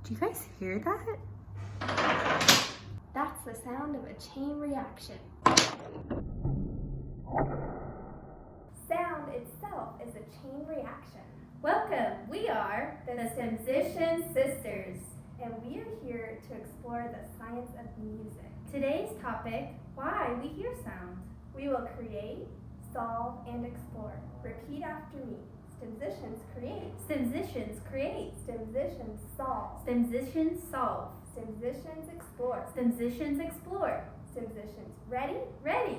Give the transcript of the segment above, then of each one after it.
Do you guys hear that? That's the sound of a chain reaction. Sound itself is a chain reaction. Welcome, we are the Musician Sisters. And we are here to explore the science of music. Today's topic, why we hear sound. We will create, solve, and explore. Repeat after me. Musicians create. Musicians create. Musicians solve. Musicians solve. Musicians explore. Musicians explore. Musicians ready? Ready.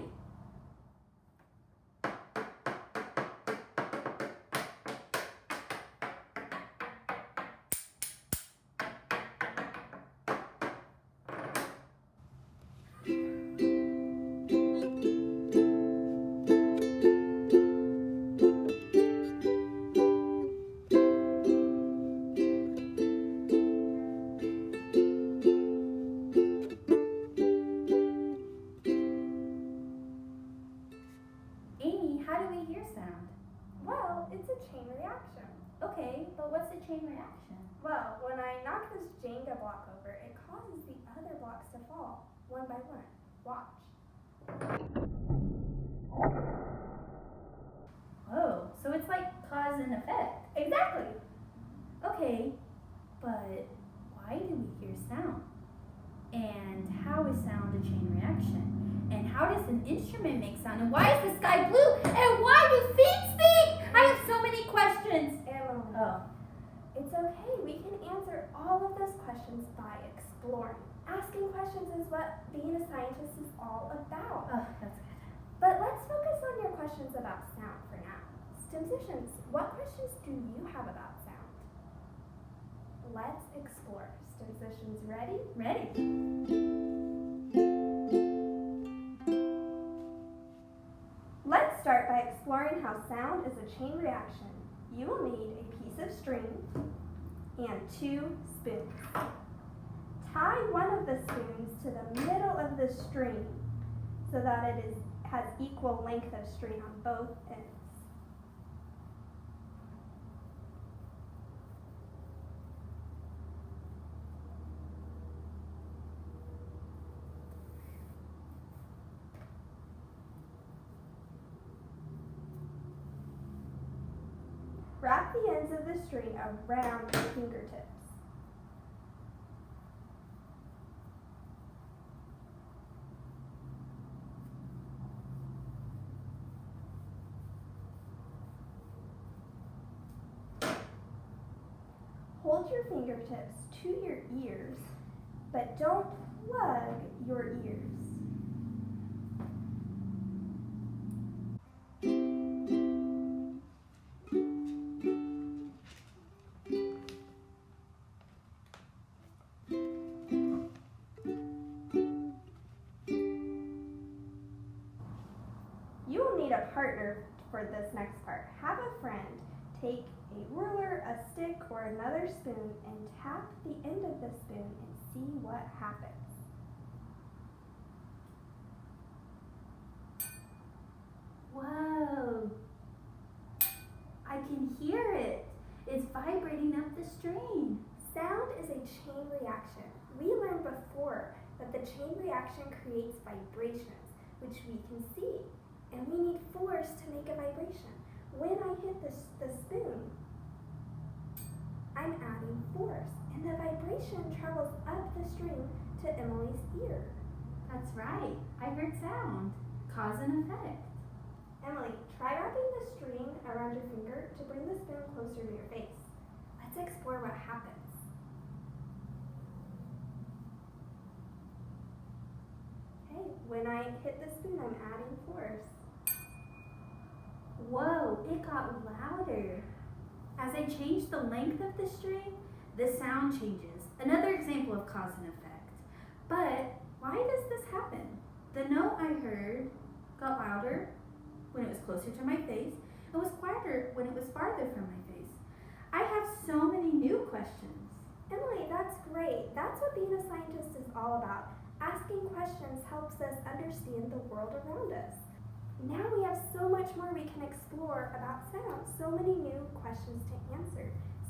How do we hear sound? Well, it's a chain reaction. Okay, but what's a chain reaction? Well, when I knock this Jenga block over, it causes the other blocks to fall, one by one. Watch. Whoa, so it's like cause and effect. Exactly. Okay, but why do we hear sound? And how is sound a chain reaction? And how does an instrument make sound? And why is the sky blue? And why do feet stink? I have so many questions. Emily, it's okay. We can answer all of those questions by exploring. Asking questions is what being a scientist is all about. Oh, that's good. But let's focus on your questions about sound for now. Musicians, what questions do you have about sound? Let's explore. Musicians ready? Ready. Let's start by exploring how sound is a chain reaction. You will need a piece of string and 2 spoons. Tie one of the spoons to the middle of the string so that it has equal length of string on both ends. Wrap the ends of the string around your fingertips. Hold your fingertips to your ears, but don't plug your ears. You will need a partner for this next part. Have a friend take a ruler, a stick, or another spoon and tap the end of the spoon and see what happens. Whoa. I can hear it. It's vibrating up the string. Sound is a chain reaction. We learned before that the chain reaction creates vibrations, which we can see. And we need force to make a vibration. When I hit the spoon, I'm adding force, and the vibration travels up the string to Emily's ear. That's right. I heard sound. Cause and effect. Emily, try wrapping the string around your finger to bring the spoon closer to your face. Let's explore what happens. Okay, when I hit the spoon, I'm adding force. Whoa, it got louder. As I change the length of the string, the sound changes. Another example of cause and effect. But why does this happen? The note I heard got louder when it was closer to my face. It was quieter when it was farther from my face. I have so many new questions. Emily, that's great. That's what being a scientist is all about. Asking questions helps us understand the world around us. Now we have so much more we can explore about sound, so many new questions to answer.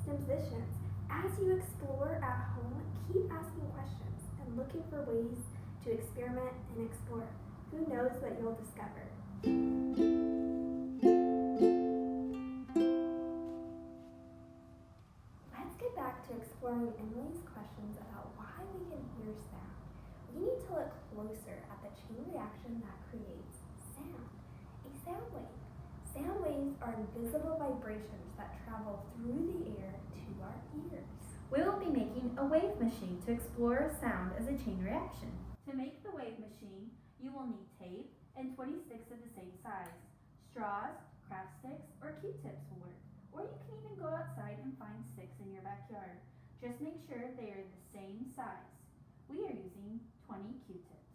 Musicians, as as you explore at home, keep asking questions and looking for ways to experiment and explore. Who knows what you'll discover? Let's get back to exploring Emily's questions about why we can hear sound. We need to look closer at the chain reaction that creates sound. A sound wave. Sound waves are invisible vibrations that travel through the air to our ears. We will be making a wave machine to explore sound as a chain reaction. To make the wave machine, you will need tape and 20 sticks of the same size. Straws, craft sticks, or Q-tips will work. Or you can even go outside and find sticks in your backyard. Just make sure they are the same size. We are using 20 Q-tips.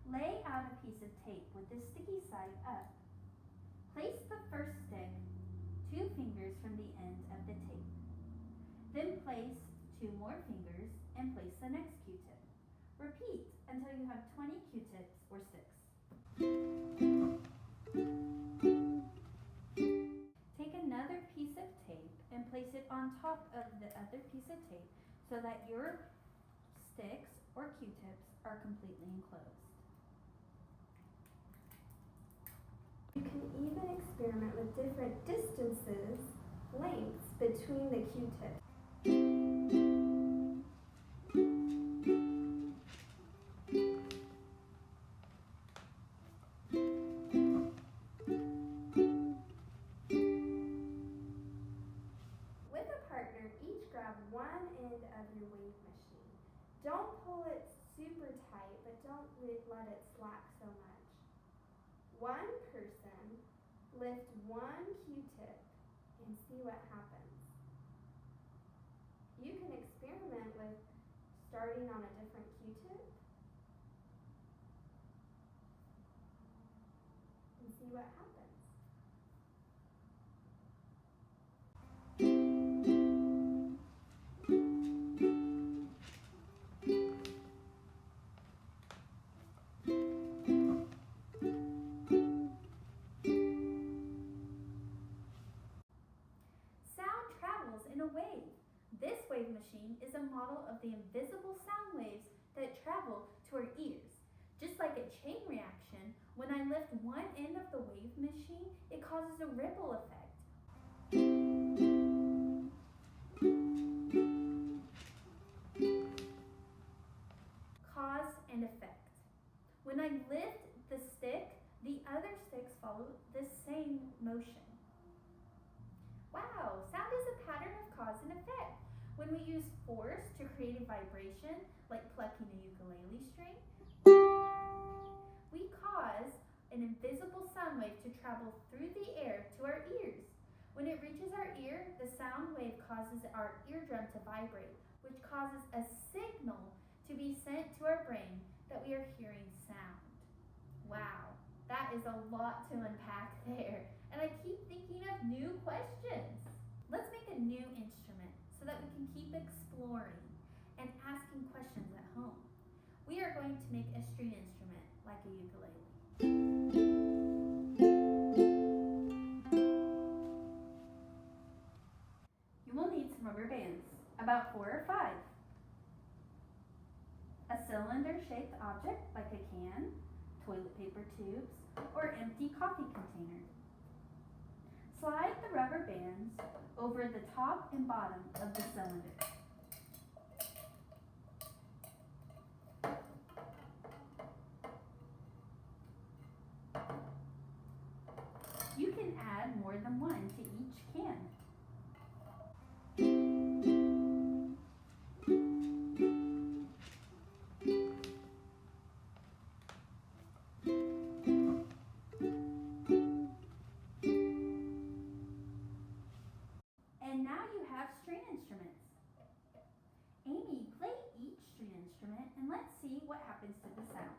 Lay out a piece of tape with the sticky side up. Place the first stick 2 fingers from the end of the tape. Then place 2 more fingers and place the next Q-tip. Repeat until you have 20 Q-tips or sticks. Take another piece of tape and place it on top of the other piece of tape so that your sticks or Q-tips are completely enclosed. You can even experiment with different distances, lengths between the Q-tips. With a partner, each grab one end of your wave machine. Don't pull it super tight, but don't let it slack so much. One person lift one Q-tip and see what happens. You can experiment with starting on a different Q-tip and see what happens. Sound travels in a wave. This wave machine is a model of the invisible sound waves that travel to our ears. Just like a chain reaction, when I lift one end of the wave machine, it causes a ripple effect. Cause and effect. When I lift the stick, the other sticks follow the same motion. Wow, sound is a pattern of cause and effect. When we use force to create a vibration, like plucking a ukulele string, we cause an invisible sound wave to travel through the air to our ears. When it reaches our ear, the sound wave causes our eardrum to vibrate, which causes a signal to be sent to our brain that we are hearing sound. Wow, that is a lot to unpack there, and I keep thinking of new questions. Let's make a new instrument so that we can keep exploring and asking questions at home. We are going to make a string instrument like a ukulele. You will need some rubber bands, about 4 or 5. A cylinder-shaped object like a can, toilet paper tubes, or empty coffee container. Slide the rubber bands over the top and bottom of the cylinder. You can add more than one to each can. And now you have string instruments. Amy, play each string instrument and let's see what happens to the sound.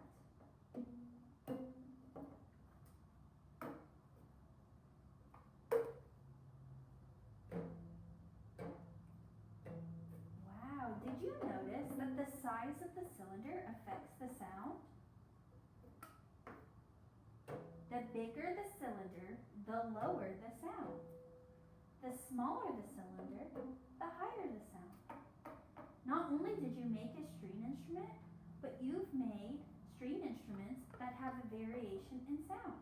Wow, did you notice that the size of the cylinder affects the sound? The bigger the cylinder, the lower the sound. The smaller the cylinder, the higher the sound. did you make a string instrument? But you've made string instruments that have a variation in sound.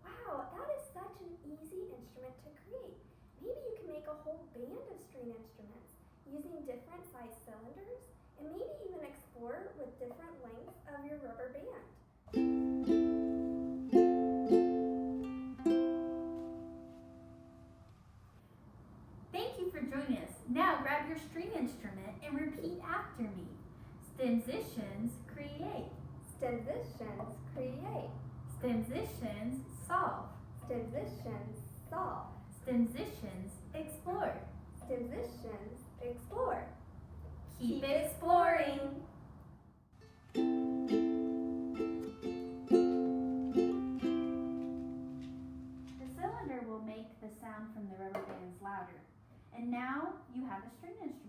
Wow, that is such an easy instrument to create. Maybe you can make a whole band of string instruments using different size cylinders and maybe even explore with different lengths of your rubber band. Thank you for joining us. Now grab your string instrument and repeat after me. Stemsitions create. Stemsitions create. Stemsitions solve. Stemsitions solve. Stemsitions explore. Stemsitions explore. Keep exploring. The cylinder will make the sound from the rubber bands louder. And now you have a string instrument.